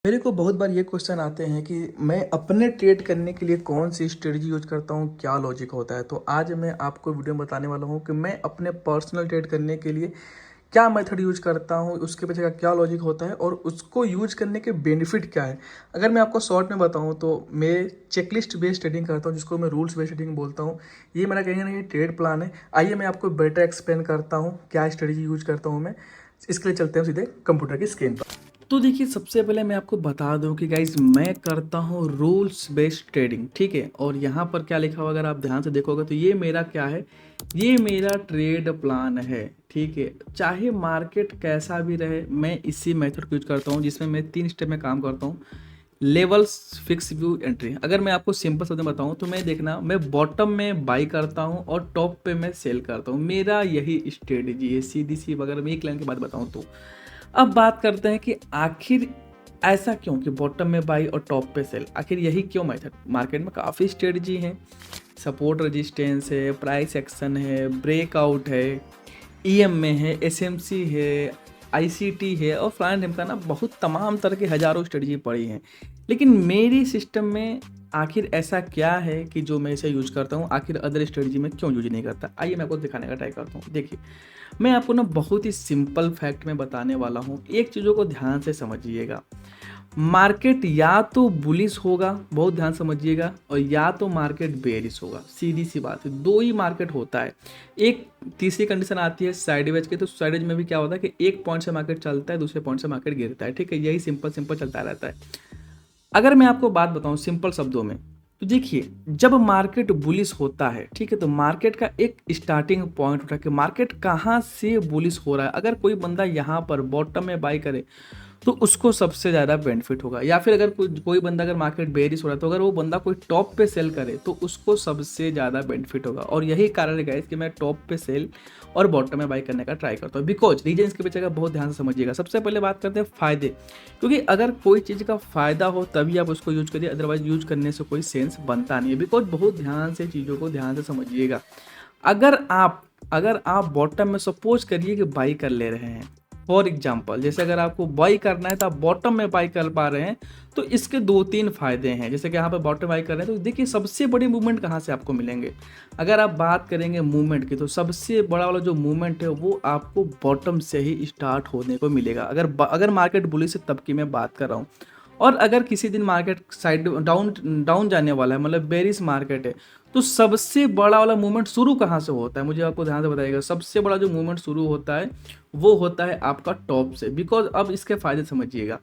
मेरे को बहुत बार ये क्वेश्चन आते हैं कि मैं अपने ट्रेड करने के लिए कौन सी स्ट्रेटजी यूज करता हूँ, क्या लॉजिक होता है। तो आज मैं आपको वीडियो में बताने वाला हूँ कि मैं अपने पर्सनल ट्रेड करने के लिए क्या मेथड यूज करता हूँ, उसके पीछे का क्या लॉजिक होता है और उसको यूज करने के बेनिफिट क्या है। अगर मैं आपको शॉर्ट में बताऊँ तो मैं चेकलिस्ट बेस्ड ट्रेडिंग करता हूँ, जिसको मैं रूल्स बेस्ड ट्रेडिंग बोलता हूँ। ये मेरा कहीं ना कहीं ट्रेड प्लान है। आइए मैं आपको बेटर एक्सप्लेन करता हूँ क्या स्ट्रेटजी यूज करता हूँ मैं। इसके लिए चलते हैं सीधे कंप्यूटर की स्क्रीन पर। तो देखिए, सबसे पहले मैं आपको बता दूं कि गाइज मैं करता हूं रूल्स बेस्ड ट्रेडिंग, ठीक है। और यहाँ पर क्या लिखा हुआ अगर आप ध्यान से देखोगे तो ये मेरा क्या है, ये मेरा ट्रेड प्लान है, ठीक है। चाहे मार्केट कैसा भी रहे, मैं इसी मेथड को यूज करता हूँ जिसमें मैं 3 स्टेप में काम करता हूँ। Levels, fix view, entry. अगर मैं आपको सिंपल शब्द में बताऊँ तो मैं देखना, मैं बॉटम में बाई करता हूँ और टॉप पे मैं सेल करता हूँ। मेरा यही स्ट्रेटजी है, सीधी सी। अगर मैं एक लाइन की बात बताऊँ तो अब बात करते हैं कि आखिर ऐसा क्यों कि बॉटम में बाई और टॉप पे सेल, आखिर यही क्यों मेथड। मार्केट में काफ़ी स्ट्रेटजी हैं, सपोर्ट रेजिस्टेंस है, प्राइस एक्शन है, ब्रेकआउट है, ईएम में है, एसएमसी है, आईसीटी है और फ्लान ढिमका ना, बहुत तमाम तरह की हज़ारों स्ट्रेटजी पड़ी हैं। लेकिन मेरी सिस्टम में आखिर ऐसा क्या है कि जो मैं इसे यूज करता हूँ, आखिर अदर स्ट्रेटजी में क्यों यूज नहीं करता। आइए मैं आपको दिखाने का ट्राई करता हूँ। देखिए, मैं आपको ना बहुत ही सिंपल फैक्ट में बताने वाला हूँ, एक चीज़ों को ध्यान से समझिएगा। मार्केट या तो बुलिश होगा, बहुत ध्यान समझिएगा, और या तो मार्केट बेरिश होगा। सीधी सी बात है, दो ही मार्केट होता है। एक तीसरी कंडीशन आती है साइडवेज की। तो साइडवेज में भी क्या होता है कि एक पॉइंट से मार्केट चलता है, दूसरे पॉइंट से मार्केट गिरता है, ठीक है। यही सिंपल सिंपल चलता रहता है। अगर मैं आपको बात बताऊं सिंपल शब्दों में, तो देखिए, जब मार्केट बुलिश होता है, ठीक है, तो मार्केट का एक स्टार्टिंग पॉइंट उठा के मार्केट कहाँ से बुलिश हो रहा है। अगर कोई बंदा यहाँ पर बॉटम में बाई करे तो उसको सबसे ज़्यादा बेनिफिट होगा। या फिर अगर कोई बंदा, अगर मार्केट बेरिश हो रहा है तो अगर वो बंदा कोई टॉप पे सेल करे तो उसको सबसे ज़्यादा बेनिफिट होगा। और यही कारण है गाइस कि मैं टॉप पे सेल और बॉटम में बाई करने का ट्राई करता हूँ। बिकॉज रीजन इसके पीछे का बहुत ध्यान से समझिएगा। सबसे पहले बात करते हैं फ़ायदे, क्योंकि अगर कोई चीज़ का फ़ायदा हो तभी आप उसको यूज करिए, अदरवाइज यूज करने से कोई सेंस बनता नहीं है। बिकॉज बहुत ध्यान से चीज़ों को ध्यान से समझिएगा। अगर आप बॉटम में सपोज करिए कि बाई कर ले रहे हैं, फॉर एग्जाम्पल, जैसे अगर आपको बाई करना है तो आप बॉटम में बाई कर पा रहे हैं, तो इसके 2-3 फायदे हैं। जैसे कि यहाँ पर बॉटम बाई कर रहे हैं तो देखिए, सबसे बड़ी मूवमेंट कहाँ से आपको मिलेंगे। अगर आप बात करेंगे मूवमेंट की, तो सबसे बड़ा वाला जो मूवमेंट है वो आपको बॉटम से ही स्टार्ट होने को मिलेगा। अगर मार्केट बुलिश है तब की मैं बात कर रहा हूँ। और अगर किसी दिन मार्केट साइड डाउन जाने वाला है, मतलब बेरिश मार्केट है, तो सबसे बड़ा वाला मूवमेंट शुरू कहाँ से होता है, मुझे आपको ध्यान से बताइएगा। सबसे बड़ा जो मूवमेंट शुरू होता है वो होता है आपका टॉप से। बिकॉज अब इसके फायदे समझिएगा।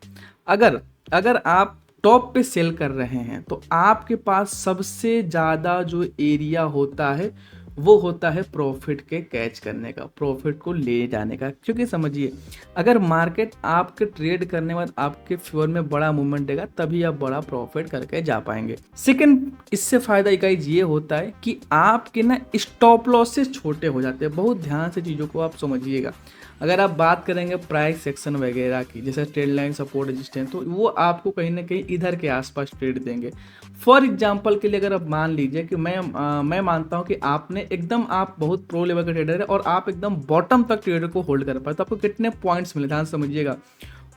अगर अगर आप टॉप पे सेल कर रहे हैं तो आपके पास सबसे ज़्यादा जो एरिया होता है वो होता है प्रॉफिट के कैच करने का, प्रॉफिट को ले जाने का। क्योंकि समझिए, अगर मार्केट आपके ट्रेड करने बाद आपके फेवर में बड़ा मूवमेंट देगा तभी आप बड़ा प्रॉफिट करके जा पाएंगे। सेकंड, इससे फायदा गाइस ये होता है कि आपके ना स्टॉप लॉसेस छोटे हो जाते हैं। बहुत ध्यान से चीज़ों को आप समझिएगा। अगर आप बात करेंगे प्राइस सेक्शन वगैरह की, जैसे ट्रेड लाइन, सपोर्ट, रेजिस्टेंस, तो वो आपको कहीं ना कहीं इधर के आसपास ट्रेड देंगे। फॉर एग्जांपल के लिए अगर आप मान लीजिए कि मैं मानता हूं कि आपने एकदम, आप बहुत प्रो लेवल का ट्रेडर है और आप एकदम बॉटम तक ट्रेडर को होल्ड कर पाए, तो आपको कितने पॉइंट्स मिले, ध्यान समझिएगा।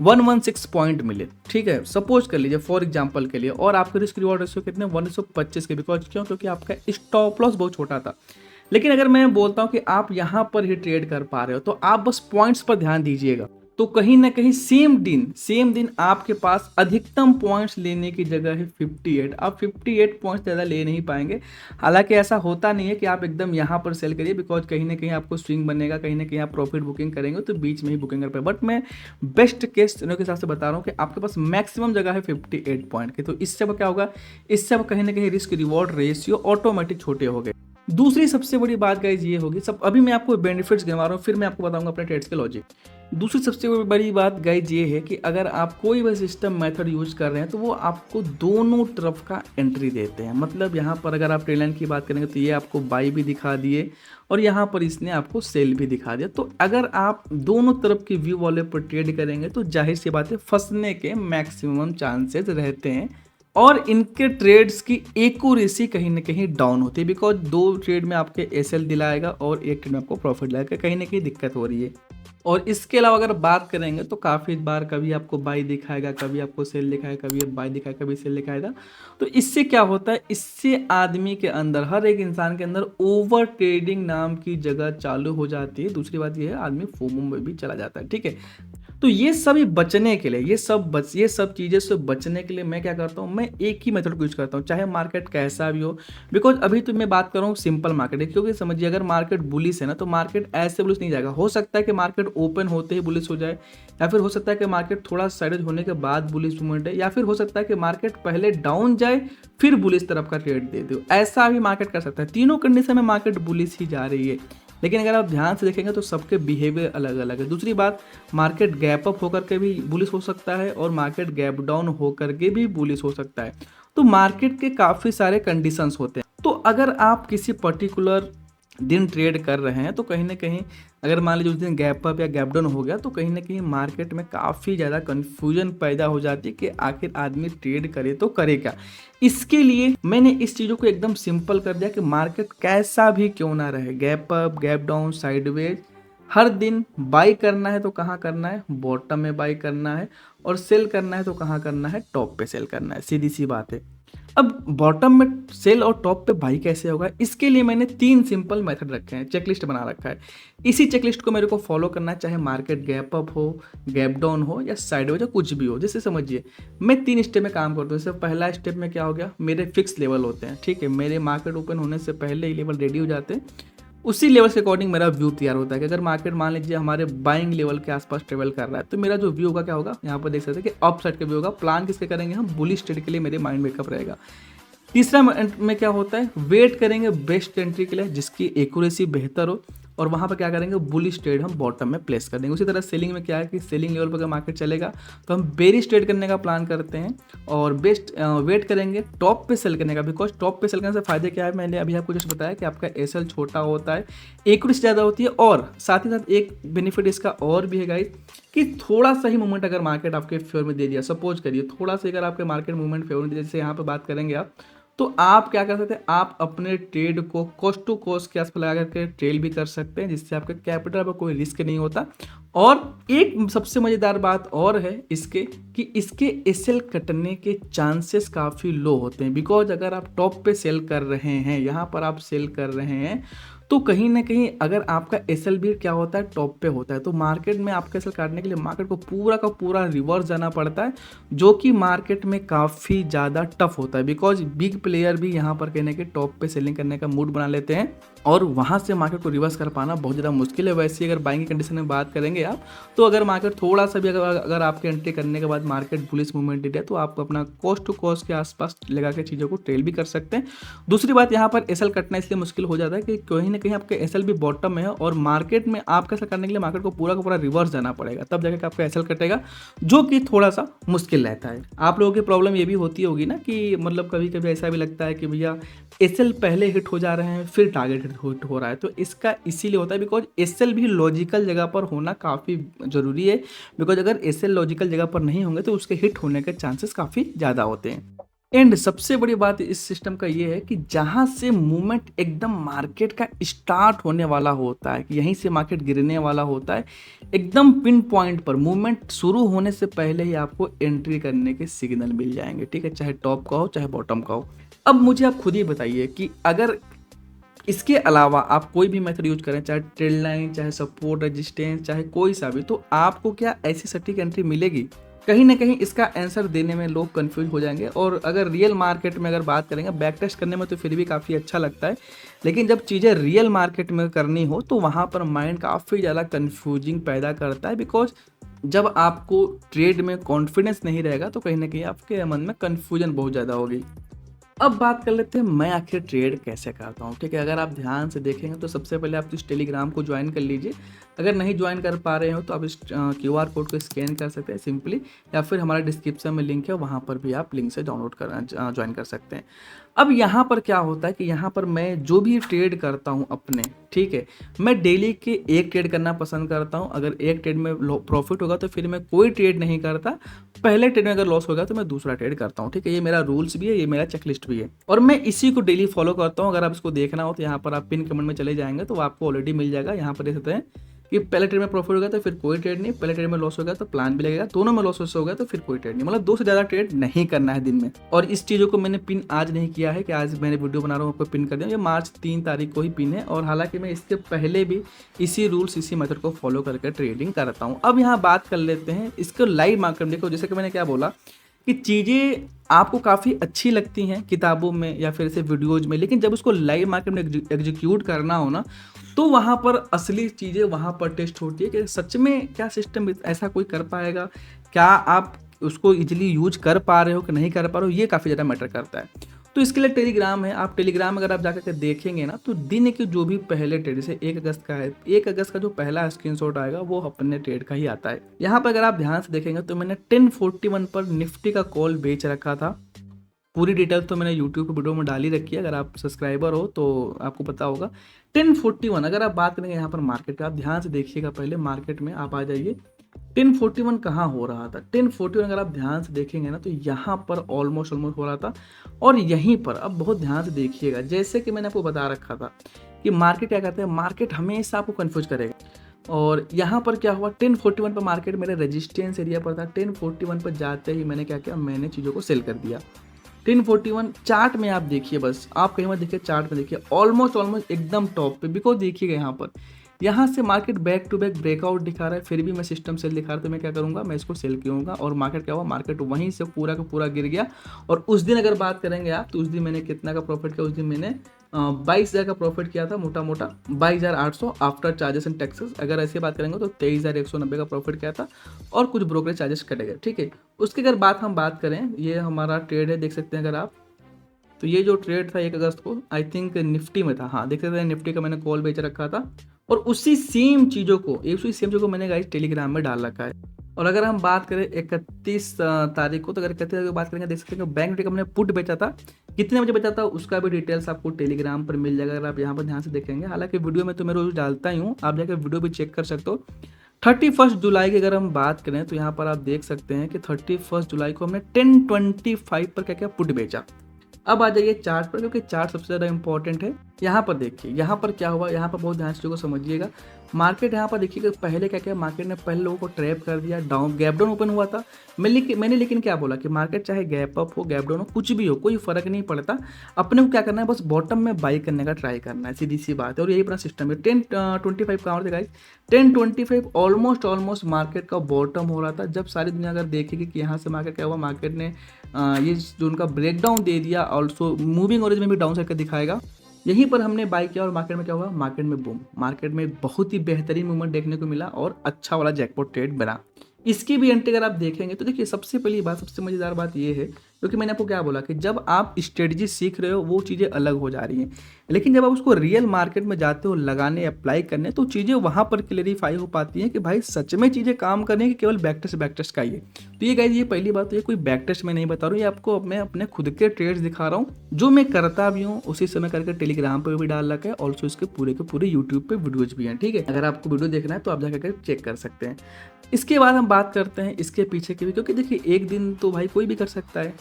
116 पॉइंट मिले, ठीक है, सपोज कर लीजिए फॉर एग्जांपल के लिए। और आपके रिस्क रिवॉर्ड रेशियो कितने, 125 के। बिकॉज क्यों, क्योंकि आपका स्टॉप लॉस बहुत छोटा था। लेकिन अगर मैं बोलता हूं कि आप यहां पर ही ट्रेड कर पा रहे हो, तो आप बस पॉइंट्स पर ध्यान दीजिएगा। तो कहीं ना कहीं सेम दिन आपके पास अधिकतम पॉइंट्स लेने की जगह है 58। आप 58 पॉइंट्स ज़्यादा ले नहीं पाएंगे। हालांकि ऐसा होता नहीं है कि आप एकदम यहाँ पर सेल करिए, बिकॉज कहीं ना कहीं आपको स्विंग बनेगा, कहीं ना कहीं आप प्रॉफिट बुकिंग करेंगे तो बीच में ही बुकिंग कर पाए। बट मैं बेस्ट केस के हिसाब से बता रहा हूँ कि आपके पास मैक्सिमम जगह है 58 पॉइंट की। तो इससे अब क्या होगा, इससे अब कहीं ना कहीं रिस्क रिवॉर्ड रेशियो ऑटोमेटिक छोटे हो गए। दूसरी सबसे बड़ी बात गाइज ये होगी, सब अभी मैं आपको बेनिफिट्स गिनवा रहा हूँ, फिर मैं आपको बताऊंगा अपने ट्रेड्स के लॉजिक। दूसरी सबसे बड़ी बात गाइज ये है कि अगर आप कोई भी सिस्टम मेथड यूज कर रहे हैं तो वो आपको दोनों तरफ का एंट्री देते हैं। मतलब यहाँ पर अगर आप ट्रेड लाइन की बात करेंगे तो ये आपको बाई भी दिखा दिए और यहाँ पर इसने आपको सेल भी दिखा दिया। तो अगर आप दोनों तरफ की व्यू वाले पर ट्रेड करेंगे तो जाहिर सी बात है फंसने के मैक्सिमम चांसेस रहते हैं। और इनके ट्रेड्स की एक्यूरेसी कहीं ना कहीं डाउन होती है, बिकॉज 2 ट्रेड में आपके एसएल दिलाएगा और एक ट्रेड में आपको प्रॉफिट दिलाएगा, कहीं ना कहीं दिक्कत हो रही है। और इसके अलावा अगर बात करेंगे तो काफ़ी बार कभी आपको बाई दिखाएगा, कभी आपको सेल दिखाएगा, कभी बाई दिखाएगा, कभी सेल दिखाएगा। तो इससे क्या होता है, इससे आदमी के अंदर, हर एक इंसान के अंदर ओवर ट्रेडिंग नाम की जगह चालू हो जाती है। दूसरी बात ये है, आदमी फोमो में भी चला जाता है। ठीक है, तो ये सभी बचने के लिए, ये सब चीज़ें से बचने के लिए मैं क्या करता हूँ, मैं एक ही मेथड को यूज करता हूँ, चाहे मार्केट कैसा भी हो। बिकॉज अभी तो मैं बात कर रहा हूँ सिंपल मार्केट है, क्योंकि समझिए अगर मार्केट बुलिश है ना, तो मार्केट ऐसे बुलिश नहीं जाएगा। हो सकता है कि मार्केट ओपन होते ही बुलिश हो जाए, या फिर हो सकता है कि मार्केट थोड़ा साइडेज होने के बाद बुलिश मूवमेंट है, या फिर हो सकता है कि मार्केट पहले डाउन जाए फिर बुलिश तरफ का ट्रेड दे दो। ऐसा भी मार्केट कर सकता है। तीनों कंडीशन में मार्केट बुलिश ही जा रही है। लेकिन अगर आप ध्यान से देखेंगे तो सबके बिहेवियर अलग अलग है। दूसरी बात, मार्केट गैप अप होकर के भी बुलिश हो सकता है और मार्केट गैप डाउन होकर के भी बुलिश हो सकता है। तो मार्केट के काफ़ी सारे कंडीशंस होते हैं। तो अगर आप किसी पर्टिकुलर दिन ट्रेड कर रहे हैं तो कहीं ना कहीं, अगर मान लीजिए उस दिन गैप अप या गैप डाउन हो गया, तो कहीं ना कहीं मार्केट में काफ़ी ज़्यादा कन्फ्यूजन पैदा हो जाती है कि आखिर आदमी ट्रेड करे तो करे क्या। इसके लिए मैंने इस चीज़ों को एकदम सिंपल कर दिया कि मार्केट कैसा भी क्यों ना रहे, gap up, gap down, sideways, हर दिन बाई करना है तो कहाँ करना है, बॉटम में बाई करना है, और सेल करना है तो कहाँ करना है, टॉप पे सेल करना है। सीधी सी बात है। अब बॉटम में सेल और टॉप पे बाई कैसे होगा, इसके लिए मैंने 3 सिंपल मेथड रखे हैं, चेकलिस्ट बना रखा है। इसी चेकलिस्ट को मेरे को फॉलो करना है, चाहे मार्केट गैप अप हो, गैप डाउन हो या साइडवेज या कुछ भी हो। जैसे समझिए मैं 3 स्टेप में काम करता हूँ। जैसे पहला स्टेप में क्या हो गया, मेरे फिक्स लेवल होते हैं। ठीक है, मेरे मार्केट ओपन होने से पहले ही लेवल रेडी हो जाते हैं। उसी लेवल के अकॉर्डिंग मेरा व्यू तैयार होता है कि अगर मार्केट मान लीजिए हमारे बाइंग लेवल के आसपास ट्रेवल कर रहा है, तो मेरा जो व्यू होगा क्या होगा, यहाँ पर देख सकते हैं कि अप साइड का व्यू होगा। प्लान किसके करेंगे हम, बुलिश ट्रेड के लिए मेरे माइंड मेकअप रहेगा। तीसरा में क्या होता है, वेट करेंगे बेस्ट एंट्री के लिए जिसकी एक्यूरेसी बेहतर हो, और वहाँ पर क्या करेंगे, बुलिश ट्रेड हम बॉटम में प्लेस कर देंगे। उसी तरह सेलिंग में क्या है कि सेलिंग लेवल पर अगर मार्केट चलेगा तो हम बेरिश ट्रेड करने का प्लान करते हैं, और बेस्ट वेट करेंगे टॉप पे सेल करने का। बिकॉज टॉप पे सेल करने से फायदे क्या है, मैंने अभी आपको जस्ट बताया कि आपका एसएल छोटा होता है, एक्यूरेसी ज़्यादा होती है, और साथ ही साथ एक बेनिफिट इसका और भी है गाइस कि थोड़ा सा ही मूवमेंट अगर मार्केट आपके फेवर में दे दिया, सपोज करिए थोड़ा सा अगर आपके मार्केट मूवमेंट फेवर में दे दिया, जैसे यहाँ पर बात करेंगे आप, तो आप क्या कर सकते हैं, आप अपने ट्रेड को कॉस्ट टू कॉस्ट के आसपास लगा करके ट्रेड भी कर सकते हैं, जिससे आपके कैपिटल पर कोई रिस्क नहीं होता। और एक सबसे मज़ेदार बात और है इसके, कि इसके एसएल कटने के चांसेस काफ़ी लो होते हैं। बिकॉज अगर आप टॉप पे सेल कर रहे हैं, यहाँ पर आप सेल कर रहे हैं, तो कहीं ना कहीं अगर आपका एसएल भी क्या होता है, टॉप पे होता है, तो मार्केट में आपका एसएल काटने के लिए मार्केट को पूरा का पूरा रिवर्स जाना पड़ता है, जो कि मार्केट में काफ़ी ज़्यादा टफ होता है। बिकॉज बिग प्लेयर भी यहाँ पर कहने के टॉप पे सेलिंग करने का मूड बना लेते हैं, और वहाँ से मार्केट को रिवर्स कर पाना बहुत ज़्यादा मुश्किल है। वैसे अगर बाइंग की कंडीशन में बात करेंगे आप, तो अगर मार्केट थोड़ा सा भी अगर आपके एंट्री करने के बाद मार्केट बुलिश मूवमेंट दे दिया, तो आप अपना कॉस्ट टू कॉस्ट के आसपास लगा के चीज़ों को ट्रेल भी कर सकते हैं। दूसरी बात, यहाँ पर एसएल कटना इसलिए मुश्किल हो जाता है कि कहीं ना कहीं आपके एसएल भी बॉटम में है, और मार्केट में आपका एसएल करने के लिए मार्केट को पूरा का पूरा रिवर्स जाना पड़ेगा, तब जाकर आपका एसएल कटेगा, जो कि थोड़ा सा मुश्किल रहता है। आप लोगों की प्रॉब्लम ये भी होती होगी ना कि मतलब कभी कभी ऐसा भी लगता है कि भैया एसएल पहले हिट हो जा रहे हैं फिर टारगेट हिट हो रहा है। तो इसका इसीलिए होता है बिकॉज एसएल भी लॉजिकल जगह पर होना काफ़ी ज़रूरी है। बिकॉज अगर एसएल लॉजिकल जगह पर नहीं होंगे तो उसके हिट होने के चांसेस काफ़ी ज़्यादा होते हैं। एंड सबसे बड़ी बात इस सिस्टम का ये है कि जहाँ से मूवमेंट एकदम मार्केट का स्टार्ट होने वाला होता है, कि यहीं से मार्केट गिरने वाला होता है, एकदम पिन पॉइंट पर मूवमेंट शुरू होने से पहले ही आपको एंट्री करने के सिग्नल मिल जाएंगे। ठीक है, चाहे टॉप का हो चाहे बॉटम का हो। अब मुझे आप खुद ही बताइए कि अगर इसके अलावा आप कोई भी मेथड यूज करें, चाहे ट्रेड लाइन, चाहे सपोर्ट, रेजिस्टेंस, चाहे कोई सा भी, तो आपको क्या ऐसी सटीक एंट्री मिलेगी? कहीं ना कहीं इसका आंसर देने में लोग कंफ्यूज हो जाएंगे। और अगर रियल मार्केट में अगर बात करेंगे, बैक टेस्ट करने में तो फिर भी काफ़ी अच्छा लगता है, लेकिन जब चीज़ें रियल मार्केट में करनी हो तो वहाँ पर माइंड काफ़ी ज़्यादा कन्फ्यूजिंग पैदा करता है। बिकॉज जब आपको ट्रेड में कॉन्फिडेंस नहीं रहेगा तो कहीं ना कहीं आपके मन में कन्फ्यूजन बहुत ज़्यादा होगी। अब बात कर लेते हैं मैं आखिर ट्रेड कैसे करता हूँ। ठीक है, अगर आप ध्यान से देखेंगे तो सबसे पहले आप इस टेलीग्राम को ज्वाइन कर लीजिए। अगर नहीं ज्वाइन कर पा रहे हो तो आप इस क्यूआर कोड को स्कैन कर सकते हैं सिंपली, या फिर हमारा डिस्क्रिप्शन में लिंक है, वहाँ पर भी आप लिंक से डाउनलोड कर ज्वाइन कर सकते हैं। अब यहाँ पर क्या होता है कि यहाँ पर मैं जो भी ट्रेड करता हूँ अपने, ठीक है, मैं डेली के एक ट्रेड करना पसंद करता हूँ। अगर एक ट्रेड में प्रॉफिट होगा तो फिर मैं कोई ट्रेड नहीं करता, पहले ट्रेड में अगर लॉस होगा तो मैं दूसरा ट्रेड करता हूँ। ठीक है, ये मेरा रूल्स भी है, ये मेरा चेकलिस्ट भी है, और मैं इसी को डेली फॉलो करता हूँ। अगर आप इसको देखना हो तो यहाँ पर आप पिन कमेंट में चले जाएंगे तो आपको ऑलरेडी मिल जाएगा। यहाँ पर देख सकते हैं कि पहले ट्रेड में प्रॉफिट हो गया तो फिर कोई ट्रेड नहीं, पहले ट्रेड में लॉस हो गया तो प्लान भी लगेगा, दोनों में लॉस हो गया तो फिर कोई ट्रेड नहीं, मतलब 2 से ज़्यादा ट्रेड नहीं करना है दिन में। और इस चीज़ों को मैंने पिन आज नहीं किया है कि आज मैंने वीडियो बना रहा हूँ आपको पिन कर दिया, ये मार्च 3 तारीख को ही पिन है। और हालांकि मैं इसके पहले भी इसी रूल्स इसी मेथड को फॉलो करके ट्रेडिंग करता हूँ। अब यहाँ बात कर लेते हैं इसको लाइव मार्केट में। देखो जैसे कि मैंने क्या बोला कि चीज़ें आपको काफ़ी अच्छी लगती हैं किताबों में या फिर ऐसे वीडियोज़ में, लेकिन जब उसको लाइव मार्केट में एग्जीक्यूट करना हो ना, तो वहाँ पर असली चीज़ें वहाँ पर टेस्ट होती है कि सच में क्या सिस्टम ऐसा कोई कर पाएगा, क्या आप उसको इजीली यूज कर पा रहे हो कि नहीं कर पा रहे हो, ये काफ़ी ज़्यादा मैटर करता है। तो इसके लिए टेलीग्राम है, आप टेलीग्राम अगर आप जाकर के देखेंगे ना, तो दिन के जो भी पहले ट्रेड, जैसे 1 अगस्त का है, 1 अगस्त का जो पहला स्क्रीनशॉट आएगा वो अपने ट्रेड का ही आता है। यहाँ पर अगर आप ध्यान से देखेंगे तो मैंने 1041 पर निफ्टी का कॉल बेच रखा था। पूरी डिटेल तो मैंने यूट्यूब पे वीडियो में डाल ही रखी है, अगर आप सब्सक्राइबर हो तो आपको पता होगा। 1041 अगर आप बात करेंगे यहाँ पर मार्केट का, आप ध्यान से देखिएगा, पहले मार्केट में आप आ जाइए। 1041 कहाँ हो रहा था, 1041 अगर आप ध्यान से देखेंगे ना, तो यहाँ पर ऑलमोस्ट हो रहा था। और यहीं पर अब बहुत ध्यान से देखिएगा, जैसे कि मैंने आपको बता रखा था कि मार्केट क्या कहते हैं, मार्केट हमेशा आपको कन्फ्यूज करेगा। और यहाँ पर क्या हुआ, 1041 पर मार्केट मेरे रेजिस्टेंस एरिया पर था। 1041 पर जाते ही मैंने क्या किया, मैंने चीज़ों को सेल कर दिया। 1041 चार्ट में आप देखिए, बस आप कहीं मत देखिए, चार्ट में देखिए ऑलमोस्ट एकदम टॉप पे। बिकॉज देखिएगा यहाँ से market back to back breakout दिखा रहा है, फिर भी मैं सिस्टम सेल दिखा रहा है, तो मैं क्या करूँगा, मैं इसको सेल करूँगा। और मार्केट क्या हुआ, मार्केट वहीं से पूरा का पूरा गिर गया। और उस दिन अगर बात करेंगे आप, तो उस दिन मैंने कितना का प्रॉफिट किया, उस दिन मैंने 22,000 का प्रॉफिट किया था, मोटा मोटा 22,800 आफ्टर चार्जेस एंड टैक्सेस। अगर ऐसे बात करेंगे तो 23,190 का प्रॉफिट किया था, और कुछ ब्रोकरेज चार्जेस कटे गए, ठीक है। उसके अगर हम बात करें, ये हमारा ट्रेड है, देख सकते हैं अगर आप, तो ये जो ट्रेड था 1 अगस्त को, आई थिंक निफ्टी में था, हाँ देख सकते हैं, निफ्टी का मैंने कॉल बेच रखा था। और उसी सेम चीज़ों को मैंने गाइस टेलीग्राम में डाल रखा है। और अगर हम बात करें 31 तारीख को, तो अगर 31 तारीख को बात करेंगे, देख सकते हैं बैंक निफ्टी का मैंने पुट बेचा था, कितने बजे बेचा था उसका भी डिटेल्स आपको टेलीग्राम पर मिल जाएगा, अगर आप यहाँ पर ध्यान से देखेंगे। हालांकि वीडियो में तो मैं रोज डालता ही हूँ, आप जाकर वीडियो भी चेक कर सकते हो। 31 जुलाई की अगर हम बात करें, तो यहाँ पर आप देख सकते हैं कि 31 जुलाई को हमने 1025 पर क्या क्या पुट बेचा। अब आ जाइए चार्ट पर, क्योंकि चार्ट सबसे ज़्यादा इंपॉर्टेंट है। यहाँ पर देखिए, यहाँ पर क्या हुआ, यहाँ पर बहुत ध्यान से चीज़ों को समझिएगा। मार्केट यहाँ पर देखिएगा, पहले क्या किया, मार्केट ने पहले लोगों को ट्रैप कर दिया, डाउन गैप डाउन ओपन हुआ था। मैंने लेकिन क्या बोला कि मार्केट चाहे गैप अप हो, गैप डाउन हो, कुछ भी हो, कोई फर्क नहीं पड़ता, अपने को क्या करना है, बस बॉटम में बाई करने का ट्राई करना है, सीधी सी बात है। और यही अपना सिस्टम है। 1025 कहाँ होता है गाइस, 1025 ऑलमोस्ट मार्केट का बॉटम हो रहा था। जब सारी दुनिया अगर देखेगी कि यहाँ से मार्केट क्या हुआ, मार्केट ने ये जो उनका ब्रेकडाउन दे दिया, ऑल्सो मूविंग एवरेज में भी डाउन साइड का दिखाएगा, यहीं पर हमने बाई किया। और मार्केट में क्या हुआ, मार्केट में बूम, मार्केट में बहुत ही बेहतरीन मूवमेंट देखने को मिला और अच्छा वाला जैकपॉट ट्रेड बना। इसकी भी एंट्री अगर आप देखेंगे तो देखिए, सबसे पहली बात, सबसे मज़ेदार बात ये है, क्योंकि मैंने आपको क्या बोला कि जब आप स्ट्रेटजी सीख रहे हो वो चीज़ें अलग हो जा रही हैं, लेकिन जब आप उसको रियल मार्केट में जाते हो लगाने, अप्लाई करने, तो चीज़ें वहाँ पर क्लेरिफाई हो पाती हैं कि भाई सच में चीज़ें काम करने की, केवल बैक टेस्ट का ही है। तो ये गाइस, ये पहली बात, तो ये कोई बैक टेस्ट मैं नहीं बता रहा हूँ, ये आपको मैं अपने खुद के ट्रेड्स दिखा रहा हूँ, जो मैं करता भी हूँ, उसी समय करके टेलीग्राम पर भी डाल रखा है, ऑल्सो इसके पूरे के पूरे यूट्यूब पर वीडियोज भी हैं, ठीक है। अगर आपको वीडियो देखना है तो आप जाकर चेक कर सकते हैं। इसके बाद हम बात करते हैं इसके पीछे की भी, क्योंकि देखिए एक दिन तो भाई कोई भी कर सकता है,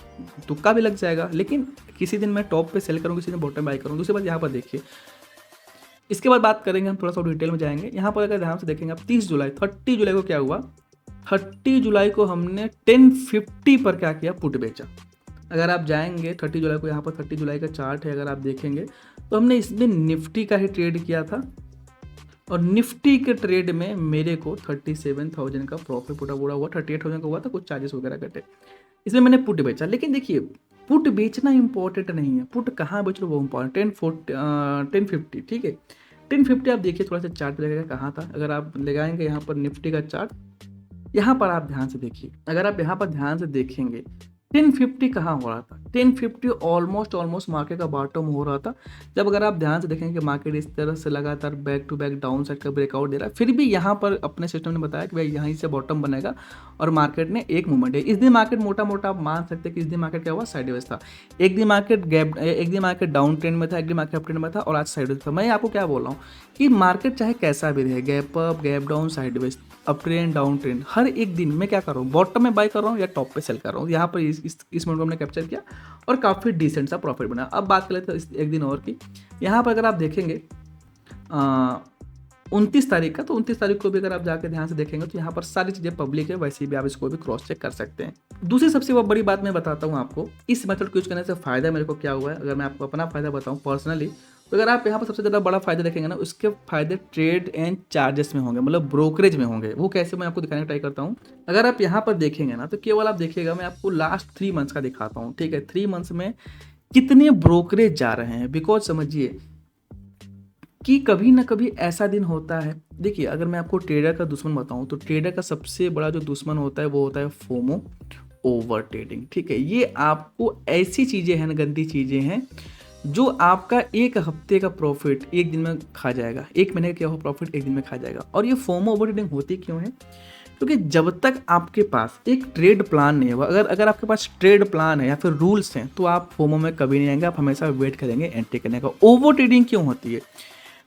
तुक्का भी लग जाएगा, लेकिन किसी दिन मैं टॉप पे सेल करूँ, किसी दिन बॉटम बाई करूँ। दूसरी बात यहाँ पर देखिए, इसके बाद बात करेंगे हम, थोड़ा सा डिटेल में जाएंगे। यहाँ पर अगर ध्यान से देखेंगे आप, 30 जुलाई को क्या हुआ, 30 जुलाई को हमने 1050 पर क्या किया, पुट बेचा। अगर आप जाएंगे 30 जुलाई को, यहाँ पर 30 जुलाई का चार्ट है, अगर आप देखेंगे तो हमने इसमें निफ्टी का ही ट्रेड किया था, और निफ्टी के ट्रेड में मेरे को 37,000 का प्रॉफिट पूरा हुआ, 38,000 का हुआ था, कुछ चार्जेस वगैरह कटे, इसमें मैंने पुट बेचा। लेकिन देखिए, पुट बेचना इंपॉर्टेंट नहीं है, पुट कहाँ बेच रहे हो वो इंपॉर्टेंट। 1050, ठीक है, 1050 आप देखिए, थोड़ा सा चार्ट लगेगा कहाँ था, अगर आप लगाएंगे यहाँ पर निफ्टी का चार्ट, यहाँ पर आप ध्यान से देखिए, अगर आप यहाँ पर ध्यान से देखेंगे 1050 कहाँ हो रहा था, 1050 ऑलमोस्ट मार्केट का बॉटम हो रहा था। जब अगर आप ध्यान से देखेंगे कि मार्केट इस तरह से लगातार back to back downside का ब्रेकआउट दे रहा है, फिर भी यहाँ पर अपने सिस्टम ने बताया कि भाई यहीं से बॉटम बनेगा, और मार्केट ने एक मूवमेंट है। इस दिन मार्केट मोटा आप मान सकते हैं कि इस दिन मार्केट क्या हुआ, साइडवेज था। एक दिन मार्केट डाउन ट्रेंड में था, एक दिन मार्केट अप ट्रेंड में था, और आज साइडवेज था। मैं आपको क्या बोल रहा हूँ कि मार्केट चाहे कैसा भी रहे, gap up, gap down, sideways, up trend, down trend, हर एक दिन मैं क्या कर रहा हूँ, बॉटम में बाई कर रहा हूँ या टॉप पे सेल कर रहा हूँ। यहाँ पर इस मोमेंट को हमने कैप्चर किया और काफ़ी डिसेंट सा प्रॉफिट बना। अब बात कर लेते हैं एक दिन और की। यहाँ पर अगर आप देखेंगे 29 तारीख का, तो 29 तारीख को भी अगर आप जाकर ध्यान से देखेंगे तो यहाँ पर सारी चीज़ें पब्लिक है, वैसे भी आप इसको भी क्रॉस चेक कर सकते हैं। दूसरी सबसे बड़ी बात मैं बताता हूँ आपको, इस मेथड को यूज़ करने से फ़ायदा मेरे को क्या हुआ है। अगर मैं आपको अपना फ़ायदा बताऊँ पर्सनली, तो अगर आप यहाँ पर सबसे ज़्यादा बड़ा फ़ायदा देखेंगे ना, उसके फ़ायदे ट्रेड एंड चार्जेस में होंगे, मतलब ब्रोकरेज में होंगे। वो कैसे, मैं आपको दिखाने का ट्राई करता हूँ। अगर आप यहाँ पर देखेंगे ना, तो केवल आप देखिएगा, मैं आपको लास्ट 3 मंथ्स का दिखाता हूँ, ठीक है। 3 मंथ्स में कितने ब्रोकरेज जा रहे हैं, बिकॉज समझिए कि कभी ना कभी ऐसा दिन होता है। देखिए, अगर मैं आपको ट्रेडर का दुश्मन बताऊं, तो ट्रेडर का सबसे बड़ा जो दुश्मन होता है वो होता है फोमो, ओवर ट्रेडिंग, ठीक है। ये आपको ऐसी चीज़ें हैं ना, गंदी चीज़ें हैं जो आपका एक हफ्ते का प्रॉफिट एक दिन में खा जाएगा, एक महीने का क्या हो प्रॉफिट एक दिन में खा जाएगा। और ये फोमो ओवर ट्रेडिंग होती क्यों है? क्योंकि जब तक आपके पास एक ट्रेड प्लान नहीं होगा, अगर आपके पास ट्रेड प्लान है या फिर रूल्स हैं, तो आप फोमो में कभी नहीं आएंगे, आप हमेशा वेट करेंगे एंट्री करने का। ओवर ट्रेडिंग क्यों होती है?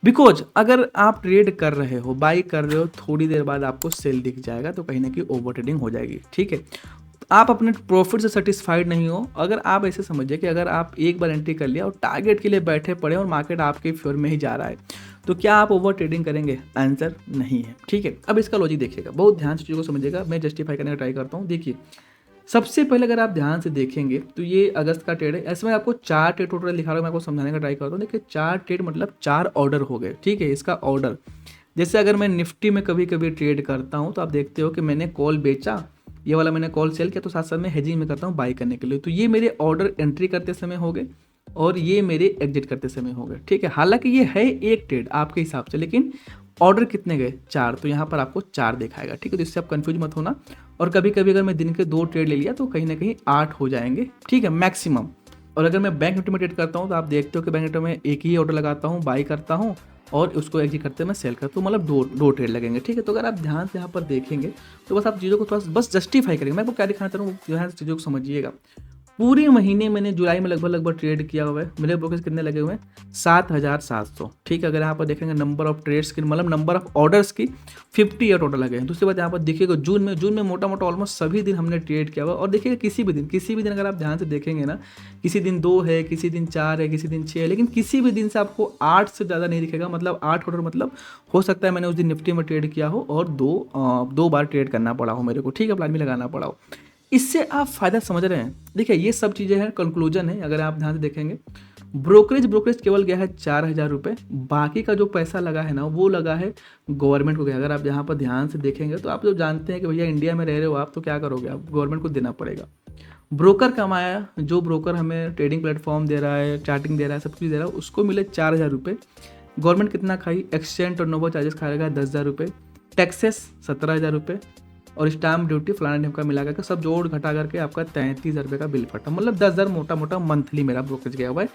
बिकॉज अगर आप ट्रेड कर रहे हो, बाई कर रहे हो, थोड़ी देर बाद आपको सेल दिख जाएगा, तो कहीं ना कहीं ओवर ट्रेडिंग हो जाएगी, ठीक है। आप अपने प्रॉफिट से सेटिस्फाइड नहीं हो। अगर आप ऐसे समझिए कि अगर आप एक बार एंट्री कर लिया और टारगेट के लिए बैठे पड़े और मार्केट आपके फेवर में ही जा रहा है, तो क्या आप ओवर ट्रेडिंग करेंगे? आंसर नहीं है, ठीक है। अब इसका लॉजिक देखिएगा, बहुत ध्यान से चीज़ों को समझिएगा, मैं जस्टिफाई करने का ट्राई करता हूँ। देखिए, सबसे पहले अगर आप ध्यान से देखेंगे तो ये अगस्त का ट्रेड है। इसमें आपको 4 ट्रेड टोटल लिखा रहा है, मैं आपको समझाने का ट्राई करता हूँ। देखिए, 4 ट्रेड मतलब 4 ऑर्डर हो गए, ठीक है। इसका ऑर्डर, जैसे अगर मैं निफ्टी में कभी कभी ट्रेड करता हूँ, तो आप देखते हो कि मैंने कॉल बेचा, ये वाला मैंने कॉल सेल किया, तो साथ साथ में हेजिंग में करता हूँ बाई करने के लिए। तो ये मेरे ऑर्डर एंट्री करते समय हो गए और ये मेरे एग्जिट करते समय हो गए, ठीक है। हालांकि ये है एक ट्रेड आपके हिसाब से, लेकिन ऑर्डर कितने गए? 4, तो यहाँ पर आपको 4 दिखाएगा, ठीक है। तो इससे आप कंफ्यूज मत होना। और कभी कभी अगर मैं दिन के 2 ट्रेड ले लिया तो कहीं ना कहीं 8 हो जाएंगे, ठीक है, मैक्सिमम। और अगर मैं बैंक निफ्टी में ट्रेड करता हूँ, तो आप देखते हो कि बैंक निफ्टी में एक ही ऑर्डर लगाता हूँ, बाई करता हूँ और उसको एग्जिट करते मैं सेल करता हूँ, मतलब दो ट्रेड लगेंगे, ठीक है। तो अगर आप ध्यान से यहाँ पर देखेंगे तो बस आप चीज़ों को थोड़ा बस जस्टिफाई करेंगे। मैं आपको क्या दिखाना चाह रहा हूँ, ध्यान से चीज़ों को समझिएगा। पूरे महीने मैंने जुलाई में लगभग ट्रेड किया हुआ है। मेरे ब्रोकरेज कितने लगे हुए हैं? 7,700, ठीक है। अगर यहाँ पर देखेंगे नंबर ऑफ ट्रेड्स की, मतलब नंबर ऑफ ऑर्डर्स की 50 या टोटल लगे हैं। दूसरी बात यहाँ पर देखिएगा, जून में मोटा मोटा ऑलमोस्ट सभी दिन हमने ट्रेड किया हुआ। और देखिएगा किसी भी दिन अगर आप ध्यान से देखेंगे ना, किसी दिन 2 है, किसी दिन 4 है, किसी दिन 6 है, लेकिन किसी भी दिन से आपको 8 से ज़्यादा नहीं दिखेगा। मतलब 8 ऑर्डर, मतलब हो सकता है मैंने उस दिन निफ्टी में ट्रेड किया हो और दो बार ट्रेड करना पड़ा हो मेरे को, ठीक है, प्लान भी लगाना पड़ा हो। इससे आप फायदा समझ रहे हैं? देखिए, ये सब चीज़ें हैं, कंक्लूजन है। अगर आप ध्यान से देखेंगे, ब्रोकरेज केवल गया है 4,000 रुपये, बाकी का जो पैसा लगा है ना, वो लगा है गवर्नमेंट को गया। अगर आप यहाँ पर ध्यान से देखेंगे तो आप जो जानते हैं कि भैया इंडिया में रह रहे हो आप, तो क्या करोगे आप? गवर्नमेंट को देना पड़ेगा। ब्रोकर कमाया, जो ब्रोकर हमें ट्रेडिंग प्लेटफॉर्म दे रहा है, चार्टिंग दे रहा है, सब कुछ दे रहा है, उसको मिले 4,000 रुपये। गवर्नमेंट कितना खाई? एक्सचेंज टर्नओवर चार्जेस खाएगा 10,000 रुपये, टैक्सेस 17,000 रुपये, और स्टाम्प ड्यूटी फलाना ढिमका मिला करके सब जोड़ घटा करके आपका 33,000 रुपये का बिल फटा। मतलब 10,000 मोटा मोटा मंथली मेरा ब्रोकरेज गया हुआ है।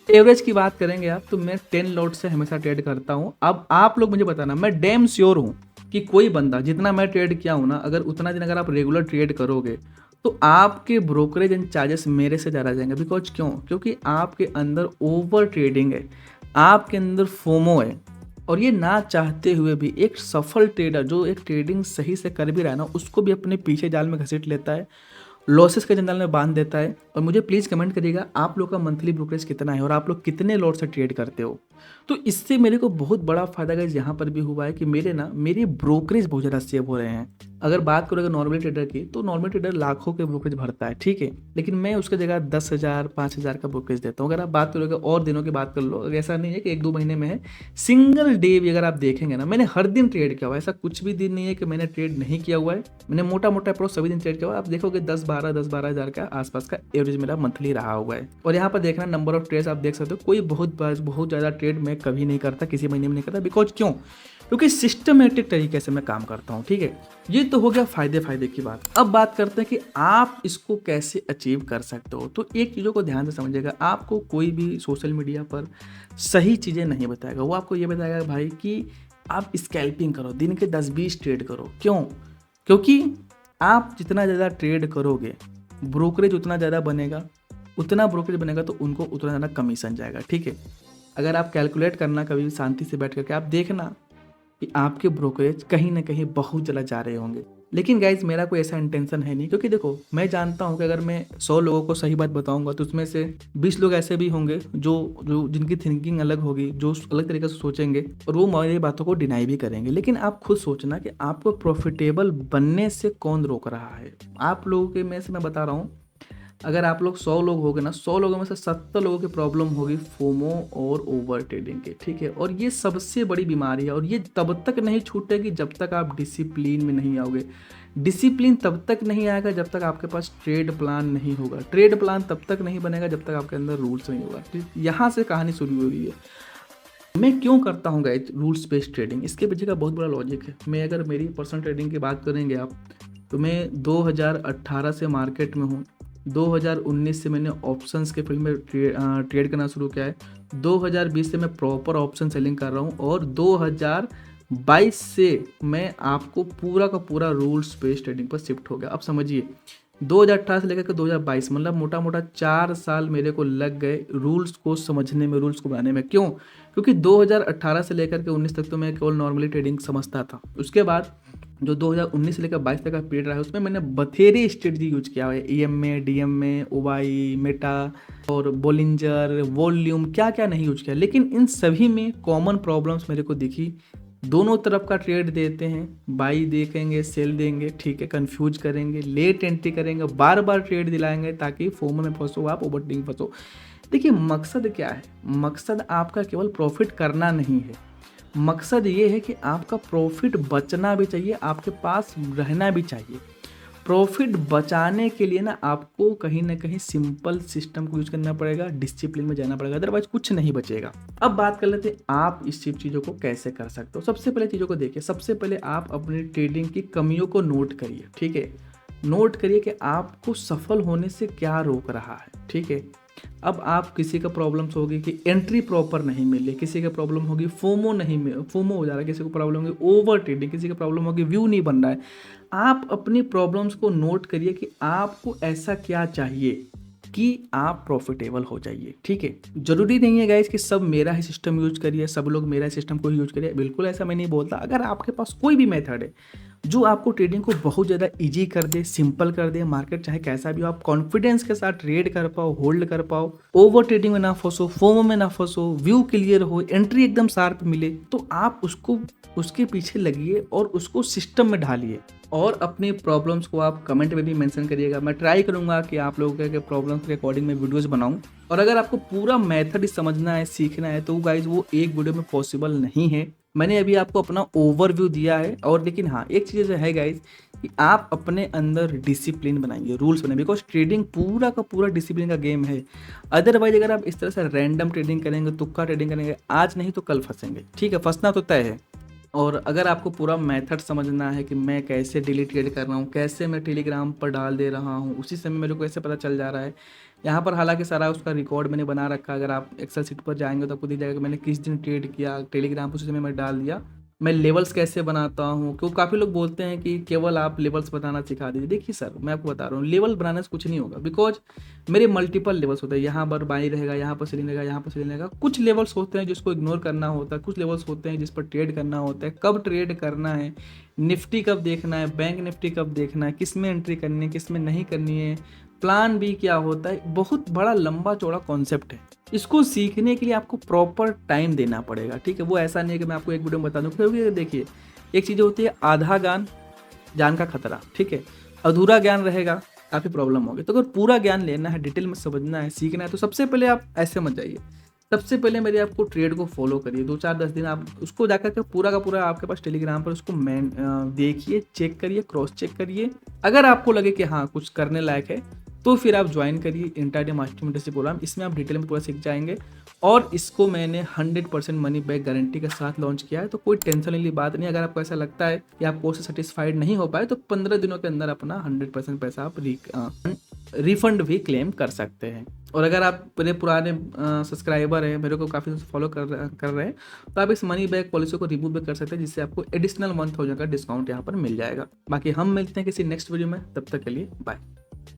एवरेज की बात करेंगे आप, तो मैं 10 लॉट से हमेशा ट्रेड करता हूँ। अब आप लोग मुझे बताना, मैं डैम श्योर हूँ कि कोई बंदा जितना मैं ट्रेड किया हूँ ना, अगर उतना दिन अगर आप रेगुलर ट्रेड करोगे तो आपके ब्रोकरेज एंड चार्जेस मेरे से ज़्यादा जाएंगे। बिकॉज क्यों? क्योंकि आपके अंदर ओवर ट्रेडिंग है, आपके अंदर फोमो है। और ये ना चाहते हुए भी एक सफल ट्रेडर जो एक ट्रेडिंग सही से कर भी रहा है ना, उसको भी अपने पीछे जाल में घसीट लेता है, लॉसेस के जंजाल में बांध देता है। और मुझे प्लीज़ कमेंट करिएगा आप लोग का मंथली ब्रोकरेज कितना है और आप लोग कितने लॉट से ट्रेड करते हो। तो इससे मेरे को बहुत बड़ा फायदा गाइस यहाँ पर भी हुआ है कि मेरे ब्रोकरेज बहुत ज़्यादा सेव हो रहे हैं। अगर बात करो अगर नॉर्मल ट्रेडर की, तो नॉर्मल ट्रेडर लाखों के ब्रोकरेज भरता है, ठीक है, लेकिन मैं उसके जगह 10,000 5,000 का ब्रोकरेज देता हूँ। अगर आप बात करोगे और दिनों की बात कर लो, ऐसा नहीं है कि 1-2 महीने में है, सिंगल डे भी अगर आप देखेंगे ना, मैंने हर दिन ट्रेड किया हुआ है। ऐसा कुछ भी दिन नहीं है कि मैंने ट्रेड नहीं किया हुआ है। मैंने मोटा मोटा अप्रोच सभी दिन ट्रेड किया हुआ है। आप देखोगे 10-12 हज़ार का आसपास का एवरेज मेरा मंथली रहा हुआ है। और यहाँ पर देखना नंबर ऑफ ट्रेड्स आप देख सकते हो, कोई बहुत ज़्यादा ट्रेड मैं कभी नहीं करता, किसी महीने में नहीं करता। बिकॉज क्यों? क्योंकि सिस्टमेटिक तरीके से मैं काम करता हूँ, ठीक है। ये तो हो गया फायदे की बात। अब बात करते हैं कि आप इसको कैसे अचीव कर सकते हो। तो एक चीज़ों को ध्यान से समझिएगा, आपको कोई भी सोशल मीडिया पर सही चीज़ें नहीं बताएगा। वो आपको ये बताएगा भाई कि आप स्कैल्पिंग करो, दिन के 10-20 ट्रेड करो। क्यों? क्योंकि आप जितना ज़्यादा ट्रेड करोगे, ब्रोकरेज उतना ज़्यादा बनेगा, उतना ब्रोकरेज बनेगा तो उनको उतना ज़्यादा कमीशन जाएगा, ठीक है। अगर आप कैलकुलेट करना कभी भी शांति से बैठ करके, आप देखना कि आपके ब्रोकरेज कहीं ना कहीं बहुत ज़्यादा जा रहे होंगे। लेकिन गाइज मेरा कोई ऐसा इंटेंशन है नहीं, क्योंकि देखो मैं जानता हूँ कि अगर मैं 100 लोगों को सही बात बताऊंगा तो उसमें से 20 लोग ऐसे भी होंगे जो जो जिनकी थिंकिंग अलग होगी, जो अलग तरीके से सोचेंगे और वो मेरी बातों को डिनाई भी करेंगे। लेकिन आप खुद सोचना कि आपको प्रॉफिटेबल बनने से कौन रोक रहा है। आप लोगों के में से मैं बता रहा हूँ, अगर आप लोग 100 लोग होगे ना, 100 लोगों में से 70 लोगों की प्रॉब्लम होगी फोमो और ओवर ट्रेडिंग की, ठीक है। और ये सबसे बड़ी बीमारी है और ये तब तक नहीं छूटेगी जब तक आप डिसिप्लिन में नहीं आओगे। डिसिप्लिन तब तक नहीं आएगा जब तक आपके पास ट्रेड प्लान नहीं होगा। ट्रेड प्लान तब तक नहीं बनेगा जब तक आपके अंदर रूल्स नहीं होगा। यहाँ से कहानी शुरू हो रही है। मैं क्यों करता हूँ गाइस रूल्स बेस्ड ट्रेडिंग, इसके पीछे का बहुत बड़ा लॉजिक है। मैं अगर मेरी पर्सनल ट्रेडिंग की बात करेंगे आप, तो मैं 2018 से मार्केट में हूँ। 2019 से मैंने ऑप्शंस के फील्ड में ट्रेड करना शुरू किया है। 2020 से मैं प्रॉपर ऑप्शन सेलिंग कर रहा हूँ और 2022 से मैं आपको पूरा का पूरा रूल्स बेस्ड ट्रेडिंग पर शिफ्ट हो गया। अब समझिए 2018 से लेकर के 2022 मतलब मोटा मोटा 4 साल मेरे को लग गए रूल्स को समझने में, रूल्स को बनाने में। क्यों? क्योंकि 2018 से लेकर के 19 तक तो मैं केवल नॉर्मली ट्रेडिंग समझता था। उसके बाद जो 2019 से लेकर 22 तक का पीरियड रहा है उसमें मैंने बथेरी स्ट्रेटजी यूज किया है। EM में, DM में, ओवाई, मेटा और बोलिंजर, वॉल्यूम, क्या क्या नहीं यूज किया। लेकिन इन सभी में कॉमन प्रॉब्लम्स मेरे को दिखी। दोनों तरफ का ट्रेड देते हैं, बाई देखेंगे, सेल देंगे, ठीक है, कंफ्यूज करेंगे, लेट एंट्री करेंगे, बार बार ट्रेड दिलाएंगे ताकि फोमो में फंसो आप, ओवर ट्रेडिंग फंसो। देखिए मकसद क्या है? मकसद आपका केवल प्रॉफिट करना नहीं है। मकसद ये है कि आपका प्रॉफिट बचना भी चाहिए, आपके पास रहना भी चाहिए। प्रॉफिट बचाने के लिए ना आपको कहीं ना कहीं सिंपल सिस्टम को यूज करना पड़ेगा, डिसिप्लिन में जाना पड़ेगा, अदरवाइज कुछ नहीं बचेगा। अब बात कर लेते हैं आप इस सब चीज़ों को कैसे कर सकते हो। सबसे पहले चीज़ों को देखिए, सबसे पहले आप अपनी ट्रेडिंग की कमियों को नोट करिए, ठीक है। नोट करिए कि आपको सफल होने से क्या रोक रहा है, ठीक है। अब आप किसी का प्रॉब्लम्स होगी कि एंट्री प्रॉपर नहीं मिली, किसी का प्रॉब्लम होगी फोमो नहीं मिल, फोमो हो जा रहा है, किसी को प्रॉब्लम होगी ओवर ट्रेडिंग, किसी का प्रॉब्लम होगी व्यू नहीं बन रहा है। आप अपनी प्रॉब्लम्स को नोट करिए कि आपको ऐसा क्या चाहिए कि आप प्रॉफिटेबल हो जाइए, ठीक है। जरूरी नहीं है गाइस कि सब मेरा ही सिस्टम यूज करिए, सब लोग मेरा सिस्टम को ही यूज करिए, बिल्कुल ऐसा मैं नहीं बोलता। अगर आपके पास कोई भी मेथड है जो आपको ट्रेडिंग को बहुत ज़्यादा इजी कर दे, सिंपल कर दे, मार्केट चाहे कैसा भी हो, आप कॉन्फिडेंस के साथ ट्रेड कर पाओ, होल्ड कर पाओ, ओवर ट्रेडिंग में ना फंसो, फोमो में ना फंसो, व्यू क्लियर हो, एंट्री एकदम शार्प मिले, तो आप उसको उसके पीछे लगिए और उसको सिस्टम में ढालिए। और अपनी प्रॉब्लम्स को आप कमेंट में भी मेंशन करिएगा। मैं ट्राई करूंगा कि आप लोगों के प्रॉब्लम्स के अकॉर्डिंग मैं वीडियोस बनाऊं। और अगर आपको पूरा मेथड समझना है, सीखना है, तो गाइज वो एक वीडियो में पॉसिबल नहीं है। मैंने अभी आपको अपना ओवरव्यू दिया है। और लेकिन हाँ, एक चीज़ है गाइज कि आप अपने अंदर डिसिप्लिन बनाइए, रूल्स बनाइए, बिकॉज ट्रेडिंग पूरा का पूरा डिसिप्लिन का गेम है। अदरवाइज अगर आप इस तरह से रैंडम ट्रेडिंग करेंगे, तुक्का ट्रेडिंग करेंगे, आज नहीं तो कल फंसेंगे, ठीक है, फंसना तो तय है। और अगर आपको पूरा मेथड समझना है कि मैं कैसे डेली ट्रेड कर रहा हूँ, कैसे मैं टेलीग्राम पर डाल दे रहा हूँ, उसी समय मेरे को कैसे पता चल जा रहा है, यहाँ पर हालांकि सारा उसका रिकॉर्ड मैंने बना रखा है। अगर आप एक्सेल शीट पर जाएंगे तो आपको दिख जाएगा कि मैंने किस दिन ट्रेड किया, टेलीग्राम पर उसी समय मैं डाल दिया। मैं लेवल्स कैसे बनाता हूँ, क्योंकि काफ़ी लोग बोलते हैं कि केवल आप लेवल्स बताना सिखा दीजिए। देखिए सर, मैं आपको बता रहा हूँ, लेवल बनाने से कुछ नहीं होगा, बिकॉज मेरे मल्टीपल लेवल्स होते हैं। यहाँ पर बाई रहेगा, यहाँ पर सेलिंग रहेगा, यहाँ पर सेलिंग रहेगा। कुछ लेवल्स होते हैं जिसको इग्नोर करना होता है, कुछ लेवल्स होते हैं जिस पर ट्रेड करना होता है, कब ट्रेड करना है, निफ्टी कब देखना है, बैंक निफ्टी कब देखना है, किस में एंट्री करनी है, किस में नहीं करनी है, प्लान बी क्या होता है। बहुत बड़ा लंबा चौड़ा कॉन्सेप्ट है। इसको सीखने के लिए आपको प्रॉपर टाइम देना पड़ेगा, ठीक है। वो ऐसा नहीं है कि मैं आपको एक वीडियो में बता दूं, क्योंकि देखिए एक चीज़ होती है आधा ज्ञान, जान का खतरा, ठीक है। अधूरा ज्ञान रहेगा, काफ़ी प्रॉब्लम होगी। तो अगर पूरा ज्ञान लेना है, डिटेल में समझना है, सीखना है, तो सबसे पहले आप ऐसे मत जाइए। सबसे पहले मेरे आपको ट्रेड को फॉलो करिए, 2-4-10 दिन आप उसको जाकर के पूरा का पूरा आपके पास टेलीग्राम पर उसको देखिए, चेक करिए, क्रॉस चेक करिए। अगर आपको लगे कि हाँ कुछ करने लायक है तो फिर आप ज्वाइन करिए इंट्राडे मास्टर मेंटरशिप प्रोग्राम। इसमें आप डिटेल में पूरा सीख जाएंगे। और इसको मैंने 100% मनी बैक गारंटी के साथ लॉन्च किया है, तो कोई टेंशन वाली बात नहीं। अगर आपको ऐसा लगता है कि आप कोर्स से सेटिस्फाइड नहीं हो पाए तो 15 दिनों के अंदर अपना 100% पैसा आप रिफंड भी क्लेम कर सकते हैं। और अगर आप मेरे पुराने सब्सक्राइबर हैं, मेरे को काफ़ी फॉलो कर रहे हैं, तो आप इस मनी बैक पॉलिसी को रिमूव भी कर सकते हैं, जिससे आपको एडिशनल 1000 का डिस्काउंट यहाँ पर मिल जाएगा। बाकी हम मिलते हैं किसी नेक्स्ट वीडियो में, तब तक के लिए बाय।